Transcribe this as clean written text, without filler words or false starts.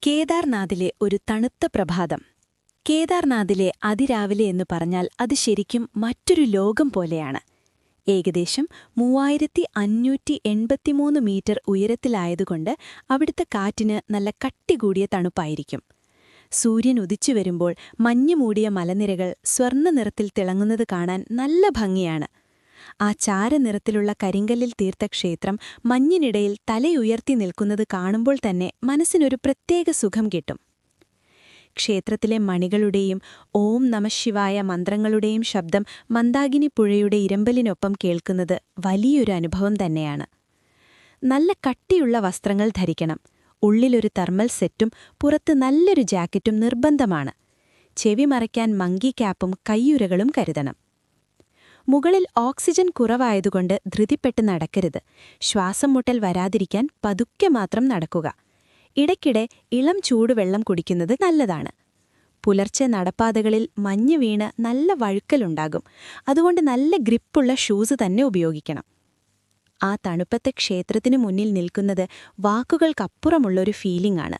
കേദാർനാഥിലെ ഒരു തണുത്ത പ്രഭാതം. കേദാർനാഥിലെ അതിരാവിലെ എന്ന് പറഞ്ഞാൽ അത് ശരിക്കും മറ്റൊരു ലോകം പോലെയാണ്. ഏകദേശം 3583 മീറ്റർ ഉയരത്തിലായതുകൊണ്ട് അവിടുത്തെ കാറ്റിന് നല്ല കട്ടികൂടിയ തണുപ്പായിരിക്കും. സൂര്യൻ ഉദിച്ചു വരുമ്പോൾ മഞ്ഞു മൂടിയ മലനിരകൾ സ്വർണ്ണ നിറത്തിൽ തിളങ്ങുന്നത് കാണാൻ നല്ല ഭംഗിയാണ്. ആ ചാരനിറത്തിലുള്ള കരിങ്കല്ലിൽ തീർത്ത ക്ഷേത്രം മഞ്ഞിനിടയിൽ തലയുയർത്തി നിൽക്കുന്നത് കാണുമ്പോൾ തന്നെ മനസ്സിനൊരു പ്രത്യേക സുഖം കിട്ടും. ക്ഷേത്രത്തിലെ മണികളുടെയും ഓം നമഃശിവായ മന്ത്രങ്ങളുടെയും ശബ്ദം മന്ദാകിനി പുഴയുടെ ഇരമ്പലിനൊപ്പം കേൾക്കുന്നത് വലിയൊരു അനുഭവം തന്നെയാണ്. നല്ല കട്ടിയുള്ള വസ്ത്രങ്ങൾ ധരിക്കണം. ഉള്ളിലൊരു തെർമൽ സെറ്റും പുറത്ത് നല്ലൊരു ജാക്കറ്റും നിർബന്ധമാണ്. ചെവി മറയ്ക്കാൻ മങ്കി ക്യാപ്പും കയ്യുരകളും കരുതണം. മുകളിൽ ഓക്സിജൻ കുറവായതുകൊണ്ട് ധൃതിപ്പെട്ട് നടക്കരുത്. ശ്വാസം മുട്ടൽ വരാതിരിക്കാൻ പതുക്കെ മാത്രം നടക്കുക. ഇടയ്ക്കിടെ ഇളം ചൂടുവെള്ളം കുടിക്കുന്നത് നല്ലതാണ്. പുലർച്ചെ നടപ്പാതകളിൽ മഞ്ഞ് വീണ് നല്ല വഴുക്കലുണ്ടാകും. അതുകൊണ്ട് നല്ല ഗ്രിപ്പുള്ള ഷൂസ് തന്നെ ഉപയോഗിക്കണം. ആ തണുപ്പത്തെ ക്ഷേത്രത്തിനു മുന്നിൽ നിൽക്കുന്നത് വാക്കുകൾക്കപ്പുറമുള്ളൊരു ഫീലിംഗാണ്.